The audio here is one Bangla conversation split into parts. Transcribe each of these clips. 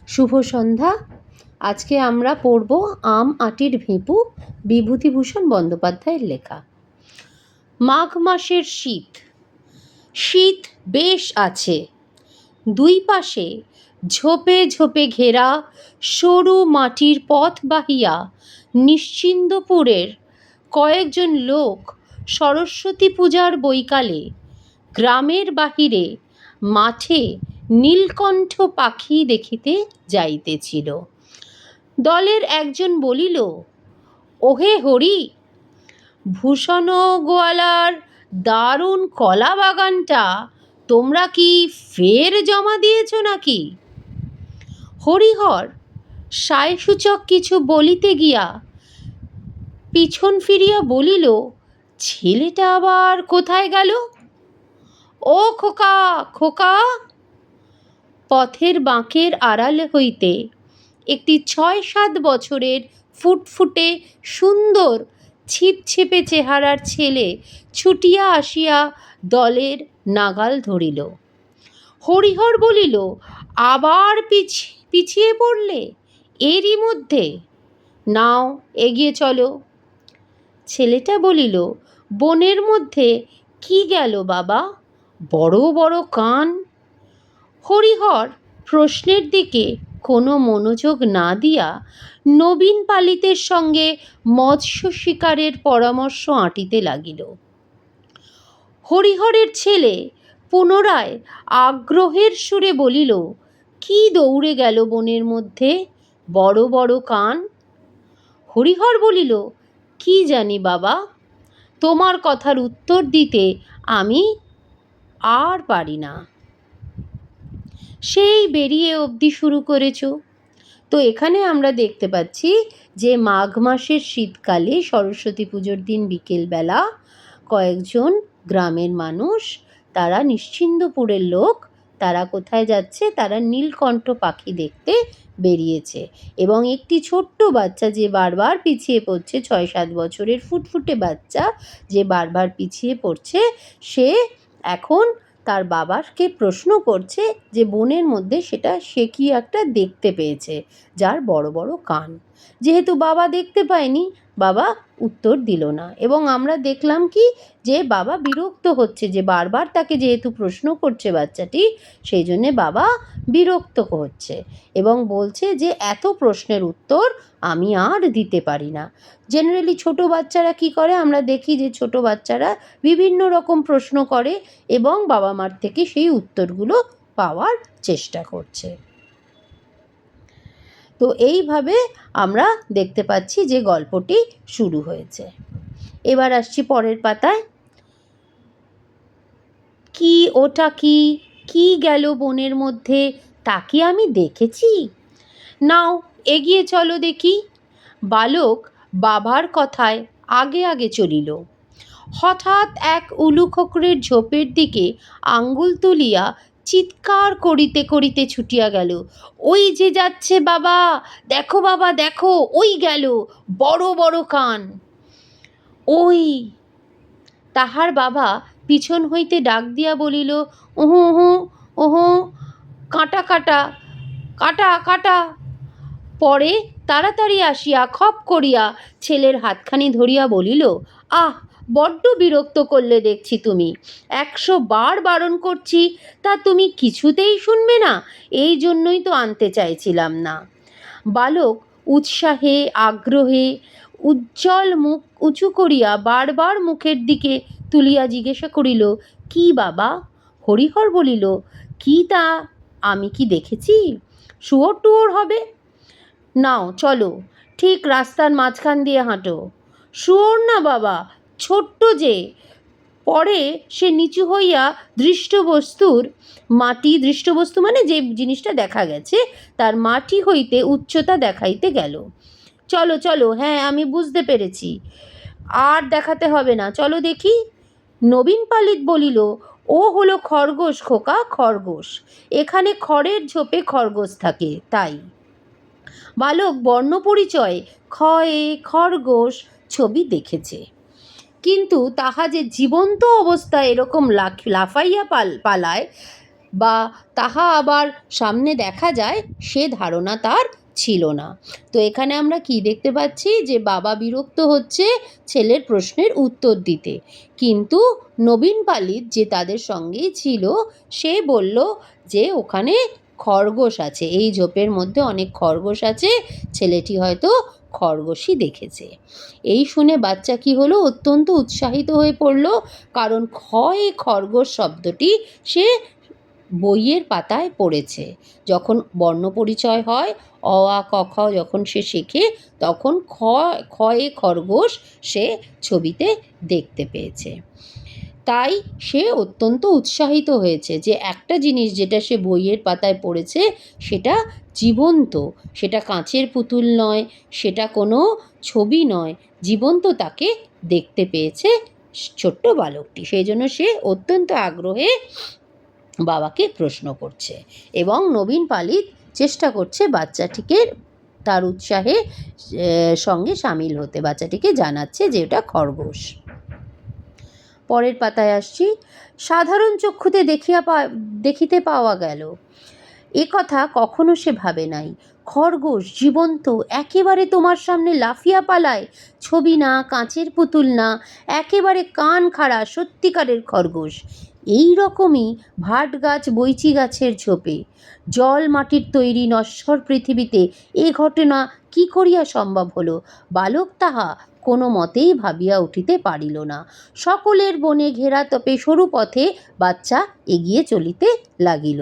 শুভ সন্ধ্যা। আজকে আমরা পড়ব আম আঁটির ভেঁপু, বিভূতিভূষণ বন্দ্যোপাধ্যায়ের লেখা। মাঘ মাসের শীত। শীত বেশ আছে। দুই পাশে ঝোপে ঝোপে ঘেরা সরু মাটির পথ বাহিয়া নিশ্চিন্দপুরের কয়েকজন লোক সরস্বতী পূজার বৈকালে গ্রামের বাহিরে মাঠে নীলকণ্ঠ পাখি দেখিতে যাইতেছিল। দলের একজন বলিল, ওহে হরি, ভূষণ গোয়ালার দারুণ কলা বাগানটা তোমরা কি ফের জমা দিয়েছ নাকি? হরিহর সায়সূচক কিছু বলিতে গিয়া পিছন ফিরিয়া বলিল, ছেলেটা আবার কোথায় গেল? ও খোকা, খোকা! পথের বাঁকের আড়াল হইতে একটি ৬-৭ বছরের ফুটফুটে সুন্দর ছিপছিপে চেহারার ছেলে ছুটিয়া আসিয়া দলের নাগাল ধরিল। হরিহর বলিল, আবার পিছিয়ে পড়লে এরই মধ্যে? নাও এগিয়ে চলো। ছেলেটা বলিল, বনের মধ্যে কি গেল বাবা? বড় বড় কান। হরিহর প্রশ্নের দিকে কোনো মনোযোগ না দিয়া নবীন পালিতের সঙ্গে মৎস্য শিকারের পরামর্শ আঁটিতে লাগিল। হরিহরের ছেলে পুনরায় আগ্রহের সুরে বলিল, কি দৌড়ে গেল বনের মধ্যে? বড় বড় কান। হরিহর বলিল, কি জানি বাবা, তোমার কথার উত্তর দিতে আমি আর পারি না। সেই বেরিয়ে অবধি শুরু করেছ। তো এখানে আমরা দেখতে পাচ্ছি যে মাঘ মাসের শীতকালে সরস্বতী পুজোর দিন বিকেলবেলা কয়েকজন গ্রামের মানুষ, তারা নিশ্চিন্দপুরের লোক, তারা কোথায় যাচ্ছে? তারা নীলকণ্ঠ পাখি দেখতে বেরিয়েছে। এবং একটি ছোট্ট বাচ্চা যে বারবার পিছিয়ে পড়ছে, ৬-৭ বছরের ফুটফুটে বাচ্চা যে বারবার পিছিয়ে পড়ছে, সে এখন তার বাবাকে প্রশ্ন করছে যে বনের মধ্যে সে কি একটা দেখতে পেয়েছে যার বড় বড় কান। যেহেতু বাবা দেখতে পায়নি, বাবা উত্তর দিল না। এবং আমরা দেখলাম কি, যে বাবা বিরক্ত হচ্ছে, যে বারবার তাকে যেহেতু প্রশ্ন করছে বাচ্চাটি, সেই জন্যে বাবা বিরক্ত হচ্ছে এবং বলছে যে এত প্রশ্নের উত্তর আমি আর দিতে পারি না। জেনারেলি ছোট বাচ্চারা কি করে, আমরা দেখি যে ছোট বাচ্চারা বিভিন্ন রকম প্রশ্ন করে এবং বাবা মার থেকে সেই উত্তরগুলো পাওয়ার চেষ্টা করছে। তো এইভাবে আমরা দেখতে পাচ্ছি যে গল্পটি শুরু হয়েছে। এবার আসছি পরের পাতায়। কি ওটা কি? কি গেল বনের মধ্যে? তা কি আমি দেখেছি? নাও এগিয়ে চলো দেখি। বালক বাবার কথায় আগে আগে চলিল। হঠাৎ এক উলুখোকরের ঝোপের দিকে আঙ্গুল তুলিয়া চিৎকার করিতে করিতে ছুটিয়া গেল, ওই যে যাচ্ছে বাবা, দেখো বাবা দেখো, ওই গেল, বড় বড় কান। ওই! তাহার বাবা পিছন হইতে ডাক দিয়া বলিল, উহু উহু উহু, কাঁটা কাটা, কাটা কাটা। পরে তাড়াতাড়ি আসিয়া খপ করিয়া ছেলের হাতখানি ধরিয়া বলিল, আহ, বড্ড বিরক্ত করলে দেখছি তুমি। ১০০ বার বারণ করছি, তা তুমি কিছুতেই শুনবে না। এই জন্যই তো আনতে চাইছিলাম না। বালক উৎসাহে আগ্রহে উজ্জ্বল মুখ উঁচু করিয়া বারবার মুখের দিকে তুলিয়া জিজ্ঞাসা করিল, কি বাবা? হরিহর বলিল, কি তা আমি কি দেখেছি? শুয়োর টুয়োর হবে। নাও চলো, ঠিক রাস্তার মাঝখান দিয়ে হাঁটো। শুয়োর না বাবা, ছোট্ট যে। পরে সে নিচু হইয়া দৃষ্টবস্তুর মাটি, দৃষ্টবস্তু মানে যে জিনিসটা দেখা গেছে, তার মাটি হইতে উচ্চতা দেখাইতে গেল। চলো চলো, হ্যাঁ আমি বুঝতে পেরেছি, আর দেখাতে হবে না, চলো দেখি। নবীন পালিত বলিল, ও হলো খরগোশ খোকা, খরগোশ। এখানে খড়ের ঝোপে খরগোশ থাকে, তাই। বালক বর্ণপরিচয়ে খয়ে খরগোশ ছবি দেখেছে, কিন্তু তাহা যে জীবন্ত অবস্থায় এরকম লাফাইয়া পালায় বা তাহা আবার সামনে দেখা যায়, সে ধারণা তার ছিল না। তো এখানে আমরা কি দেখতে পাচ্ছি, যে বাবা বিরক্ত হচ্ছে ছেলের প্রশ্নের উত্তর দিতে, কিন্তু নবীন পালিত যে তাদের সঙ্গেই ছিল সে বলল যে ওখানে খরগোশ আছে, এই ঝোপের মধ্যে অনেক খরগোশ আছে, ছেলেটি হয়তো খরগোশই দেখেছে। এই শুনে বাচ্চা কি হলো, অত্যন্ত উৎসাহিত হয়ে পড়ল, কারণ খরগোশ শব্দটি সে বইয়ের পাতায় পড়েছে। যখন বর্ণপরিচয় হয়, অ আ ক খ যখন সে শেখে, তখন খয়ে খরগোশ সে ছবিতে দেখতে পেয়েছে। তাই সে অত্যন্ত উৎসাহিত হয়েছে যে একটা জিনিস যেটা সে বইয়ের পাতায় পড়েছে সেটা জীবন্ত, সেটা কাঁচের পুতুল নয়, সেটা কোনো ছবি নয়, জীবন্ত তাকে দেখতে পেয়েছে ছোট্ট বালকটি। সেই জন্য সে অত্যন্ত আগ্রহে বাবাকে প্রশ্ন করছে, এবং নবীন পালিত চেষ্টা করছে বাচ্চাটিকে তার উৎসাহে সঙ্গে সামিল হতে, বাচ্চাটিকে জানাচ্ছে যে ওটা খরগোশ। পরের পাতায় আসছি। সাধারণ চক্ষুতে দেখিতে পাওয়া গেল, এ কথা কখনো সে ভাবে নাই। খরগোশ জীবন্ত, একেবারে তোমার সামনে লাফিয়া পালায়, ছবি না, কাঁচের পুতুল না, একেবারে কান খাড়া সত্যিকারের খরগোশ। এই রকমই ভাট গাছ বৈচি গাছের ঝোপে, জল মাটির তৈরি নশ্বর পৃথিবীতে এ ঘটনা কি করিয়া সম্ভব হলো? বালক তাহা কোনো মতেই ভাবিয়া উঠিতে পারিল না। সকলের বনে ঘেরা তপে সরু পথে বাচ্চা এগিয়ে চলিতে লাগিল।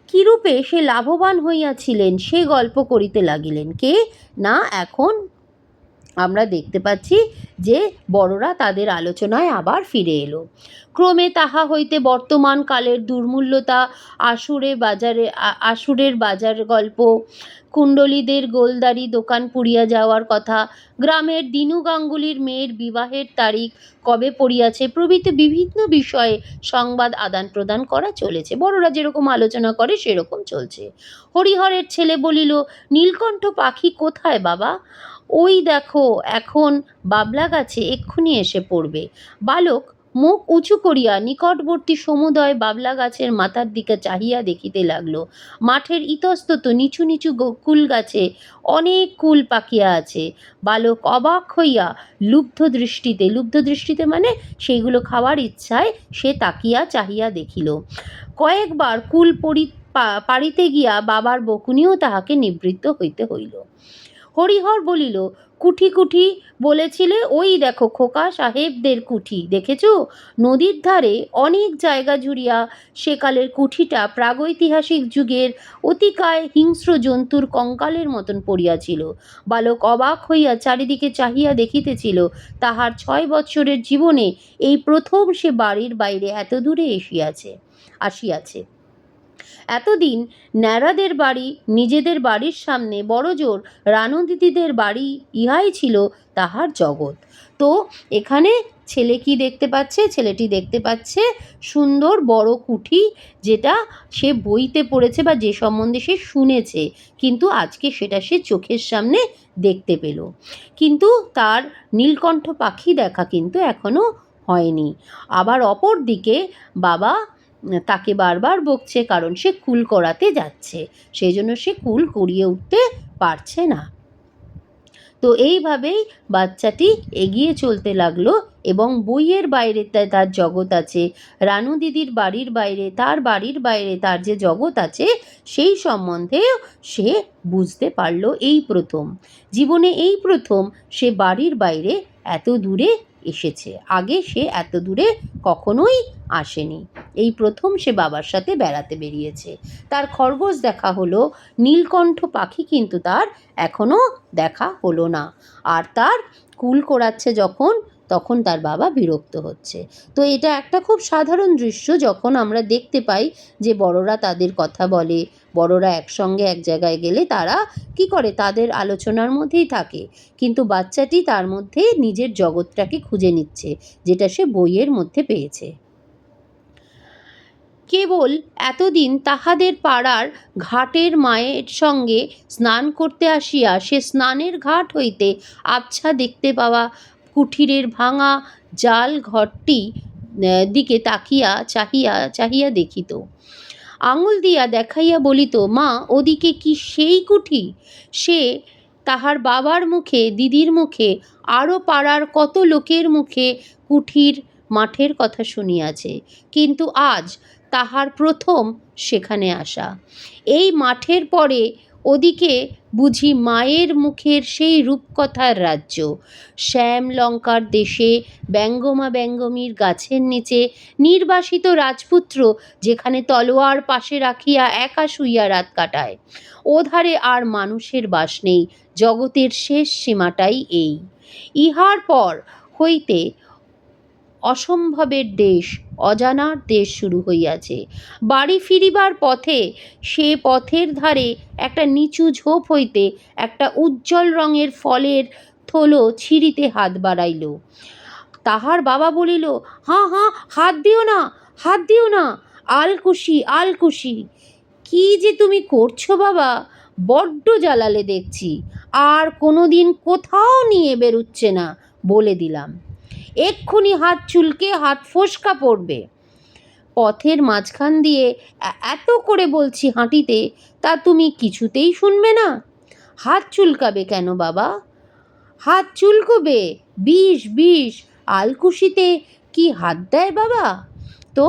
কিরূপে সে লাভবান হইয়াছিলেন সে গল্প করিতে লাগিলেন। কে না, এখন আমরা দেখতে পাচ্ছি যে বড়রা তাদের আলোচনায় আবার ফিরে এলো। ক্রমে তাহা হইতে বর্তমান কালের দুর্মূল্যতা, আসুরের বাজার গল্প, কুণ্ডলীদের গোলদারি দোকান পুড়িয়া যাওয়ার কথা, গ্রামের দিনু গাঙ্গুলির মেয়ের বিবাহের তারিখ কবে পড়িয়াছে প্রভৃতি বিভিন্ন বিষয়ে সংবাদ আদান প্রদান করা চলেছে। বড়রা যেরকম আলোচনা করে সেরকম চলছে। হরিহরের ছেলে বলিল, নীলকণ্ঠ পাখি কোথায় বাবা? ওই দেখো, এখন বাবলা গাছে এক্ষুনি এসে পড়বে। বালক মুখ উঁচু করিয়া নিকটবর্তী সমুদয় বাবলা গাছের মাথার দিকে চাহিয়া দেখিতে লাগল। মাঠের ইতস্তত নিচু নিচু কুল গাছে অনেক কুল পাকিয়া আছে। বালক অবাক হইয়া লুব্ধ দৃষ্টিতে মানে সেইগুলো খাওয়ার ইচ্ছায় সে তাকিয়া চাহিয়া দেখিল। কয়েকবার কুল পাড়িতে গিয়া বাবার বকুনিও তাহাকে নিবৃত্ত হইতে হইল। হরিহর বলিল, কুঠি কুঠি বলেছিলে, ওই দেখো খোকা সাহেবদের কুঠি, দেখেছ? নদীর ধারে অনেক জায়গা জুড়িয়া সেকালের কুঠিটা প্রাগৈতিহাসিক যুগের অতিকায় হিংস্র জন্তুর কঙ্কালের মতন পড়িয়াছিল। বালক অবাক হইয়া চারিদিকে চাহিয়া দেখিতেছিল। তাহার 6 বৎসরের জীবনে এই প্রথম সে বাড়ির বাইরে এত দূরে আসিয়াছে। এতদিন ন্যাড়াদের বাড়ি, নিজেদের বাড়ির সামনে বড়জোর রানু দিদিদের বাড়ি, ইহাই ছিল তাহার জগৎ। তো এখানে ছেলে কি দেখতে পাচ্ছে? ছেলেটি দেখতে পাচ্ছে সুন্দর বড় কুঠি, যেটা সে বইতে পড়েছে বা যে সম্বন্ধে সে শুনেছে, কিন্তু আজকে সেটা সে চোখের সামনে দেখতে পেল। কিন্তু তার নীলকণ্ঠ পাখি দেখা কিন্তু এখনো হয়নি। আবার অপর দিকে বাবা তাকে বারবার বকছে, কারণ সে কুল করাতে যাচ্ছে, সেই জন্য সে কুল কুড়িয়ে উঠতে পারছে না। তো এইভাবেই বাচ্চাটি এগিয়ে চলতে লাগলো, এবং বইয়ের বাইরে তার জগৎ আছে, রানু দিদির বাড়ির বাইরে তার যে জগৎ আছে সেই সম্বন্ধেও সে বুঝতে পারলো। এই প্রথম জীবনে, এই প্রথম সে বাড়ির বাইরে এত দূরে এসেছে। আগে সে এত দূরে কখনোই আসেনি, এই প্রথম সে বাবার সাথে বেড়াতে বেরিয়েছে। তার খরগোশ দেখা হলো, নীলকণ্ঠ পাখি কিন্তু তার এখনো দেখা হলো না। আর তার কুল কোড়াচ্ছে তখন তার বাবা বিরক্ত হচ্ছে। তো এটা একটা খুব সাধারণ দৃশ্য, যখন আমরা দেখতে পাই যে বড়রা তাদের কথা বলে, বড়রা একসঙ্গে এক জায়গায় গেলে তারা কি করে, তাদের আলোচনার মধ্যেই থাকে, কিন্তু বাচ্চাটি তার মধ্যে নিজের জগৎটাকে খুঁজে নিচ্ছে, যেটা সে বইয়ের মধ্যে পেয়েছে। কেবল এতদিন তাহাদের পাড়ার ঘাটের মায়ের সঙ্গে স্নান করতে আসিয়া সে স্নানের ঘাট হইতে আবছা দেখতে পাওয়া কুঠিরের ভাঙা জাল ঘরটি দিকে তাকিয়া চাহিয়া চাহিয়া দেখিত। আঙুল দিয়া দেখাইয়া বলিত, মা ওদিকে কি সেই কুঠি? সে তাহার বাবার মুখে, দিদির মুখে, আরও পাড়ার কত লোকের মুখে কুঠির মাঠের কথা শুনিয়াছে, কিন্তু আজ তাহার প্রথম সেখানে আসা। এই মাঠের পরে ওদিকে বুঝি মায়ের মুখের সেই রূপকথার রাজ্য। শ্যাম লঙ্কার দেশে ব্যঙ্গমা ব্যঙ্গমীর গাছের নিচে নির্বাসিত রাজপুত্র যেখানে তলোয়ার পাশে রাখিয়া একা শুইয়া রাত কাটায়। ওধারে আর মানুষের বাস নেই, জগতের শেষ সীমাটাই এই। ইহার পর হইতে অসম্ভবের দেশ, অজানার দেশ শুরু হইয়াছে। বাড়ি ফিরিবার পথে সে পথের ধারে একটা নিচু ঝোপ হইতে একটা উজ্জ্বল রঙের ফলের থলো ছিঁড়িতে হাত বাড়াইল। তাহার বাবা বলিল, হাঁ হাঁ, হাত দিও না, হাত দিও না, আলকুশি আলকুশি। কি যে তুমি করছো বাবা, বড্ড জ্বালালে দেখছি, আর কোনো দিন কোথাও নিয়ে বেরুচ্ছে না, বলে দিলাম। এক্ষুনি হাত চুলকে হাত ফোসকা পড়বে। পথের মাঝখান দিয়ে এত করে বলছি হাঁটিতে, তা তুমি কিছুতেই শুনবে না? হাত চুলকাবে কেন বাবা? হাত চুলকবে? বিষ বিষ, আলকুশিতে কি হাত দেয় বাবা? তো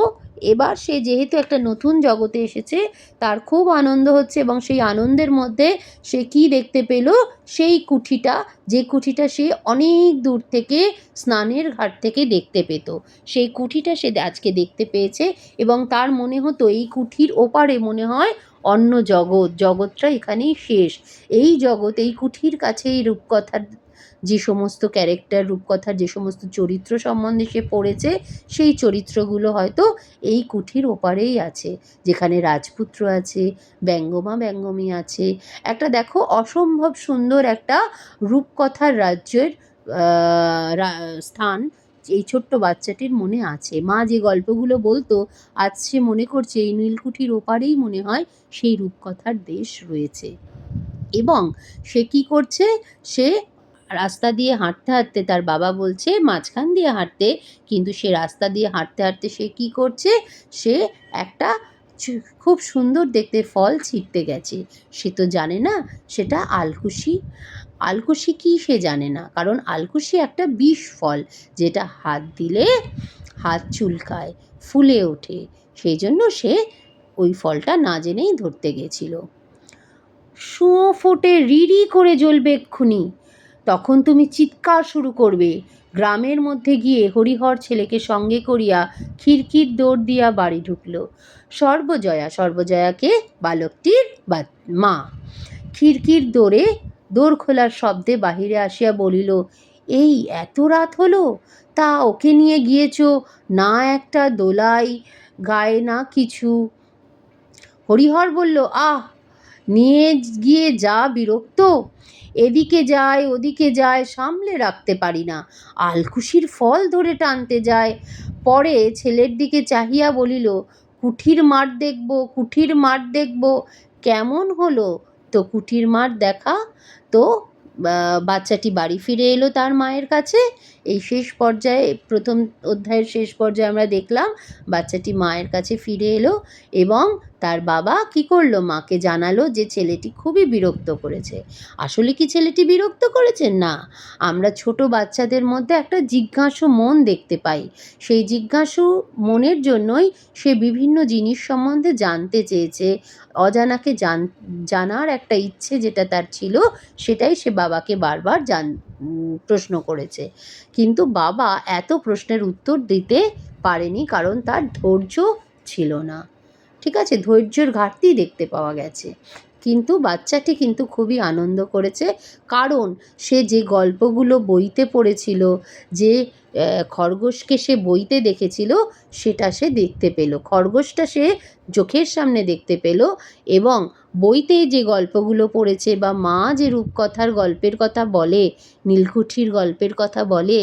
এবার সে যেহেতু একটা নতুন জগতে এসেছে, তার খুব আনন্দ হচ্ছে, এবং সেই আনন্দের মধ্যে সে কি দেখতে পেল, সেই কুঠিটা, যে কুঠিটা সে অনেক দূর থেকে স্নানের ঘাট থেকে দেখতে পেত, সেই কুঠিটা সে আজকে দেখতে পেয়েছে, এবং তার মনে হতো এই কুঠির ওপারে মনে হয় অন্য জগৎ, জগৎটা এখানেই শেষ। এই জগৎ, এই কুঠির কাছে এই রূপকথার যে সমস্ত ক্যারেক্টার, রূপকথার যে সমস্ত চরিত্র সম্বন্ধে সে পড়েছে, সেই চরিত্রগুলো হয়তো এই কুঠির ওপারেই আছে, যেখানে রাজপুত্র আছে, ব্যঙ্গমা ব্যঙ্গমী আছে। একটা দেখো, অসম্ভব সুন্দর একটা রূপকথার রাজ্যের স্থান এই ছোট্ট বাচ্চাটির মনে আছে। মা যে গল্পগুলো বলতো, আজ সে মনে করছে এই নীলকুঠির ওপারেই মনে হয় সেই রূপকথার দেশ রয়েছে। এবং সে কি করছে, সে রাস্তা দিয়ে হাঁটতে হাঁটতে, তার বাবা বলছে মাঝখান দিয়ে হাঁটতে, কিন্তু সে রাস্তা দিয়ে হাঁটতে হাঁটতে সে কি করছে, সে একটা খুব সুন্দর দেখতে ফল ছিঁড়তে গেছে। সে তো জানে না সেটা আলকুশি। আলকুশি কি সে জানে না, কারণ আলকুশি একটা বিষ ফল, যেটা হাত দিলে হাত চুলকায়, ফুলে ওঠে। সেই জন্য সে ওই ফলটা না জেনেই ধরতে গেছিল। শুঁয়ো ফোটে রিরি করে জ্বলবে এক্ষুনি, তখন তুমি চিৎকার শুরু করবে। গ্রামের মধ্যে গিয়ে হরিহর ছেলেকে সঙ্গে করিয়া খিড়কির দৌড় দিয়া বাড়ি ঢুকল। সর্বজয়াকে বালকটির মা খিড়কির দৌড় খোলার শব্দে বাহিরে আসিয়া বলিল, এই এত রাত হলো, তা ওকে নিয়ে গিয়েছ না, একটা দোলাই গায়ে না কিছু? হরিহর বলল, আহ, নিয়ে গিয়ে যা বিরক্ত, এদিকে যায় ওদিকে যায়, সামলে রাখতে পারি না, আলকুশির ফল ধরে টানতে যায়। পরে ছেলের দিকে চাহিয়া বলিল, কুঠির মাঠ দেখব, কুঠির মাঠ দেখব। কেমন হলো তো কুঠির মাঠ দেখা? তো বাচ্চাটি বাড়ি ফিরে এলো তার মায়ের কাছে। এই শেষ পর্যায়ে, প্রথম অধ্যায়ের শেষ পর্যায়ে আমরা দেখলাম বাচ্চাটি মায়ের কাছে ফিরে এলো, এবং তার বাবা কি করলো, মাকে জানালো যে ছেলেটি খুবই বিরক্ত করেছে। আসলে কি ছেলেটি বিরক্ত করেছে? না, আমরা ছোট বাচ্চাদের মধ্যে একটা জিজ্ঞাসু মন দেখতে পাই। সেই জিজ্ঞাসু মনের জন্যই সে বিভিন্ন জিনিস সম্বন্ধে জানতে চেয়েছে। অজানাকে জানার একটা ইচ্ছে যেটা তার ছিল, সেটাই সে বাবাকে বারবার প্রশ্ন করেছে। কিন্তু বাবা এত প্রশ্নের উত্তর দিতে পারেনি, কারণ তার ধৈর্য ছিল না। ঠিক আছে, ধৈর্যের ঘাটতি দেখতে পাওয়া গেছে। কিন্তু বাচ্চাটি কিন্তু খুবই আনন্দ করেছে, কারণ সে যে গল্পগুলো বইতে পড়েছিল, যে খরগোশকে সে বইতে দেখেছিল, সেটা সে দেখতে পেল, খরগোশটা সে চোখের সামনে দেখতে পেল, এবং বইতে যে গল্পগুলো পড়েছে, বা মা যে রূপকথার গল্পের কথা বলে, নীলকুঠির গল্পের কথা বলে,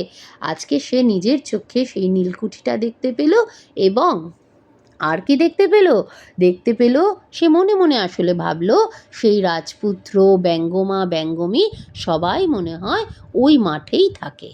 আজকে সে নিজের চোখে সেই নীলকুঠিটা দেখতে পেল। এবং আর কি দেখতে পেল? দেখতে পেল, সে মনে মনে আসলে ভাবলো, সেই রাজপুত্র, ব্যঙ্গমা ব্যঙ্গমী সবাই মনে হয় ওই মাঠেই থাকে।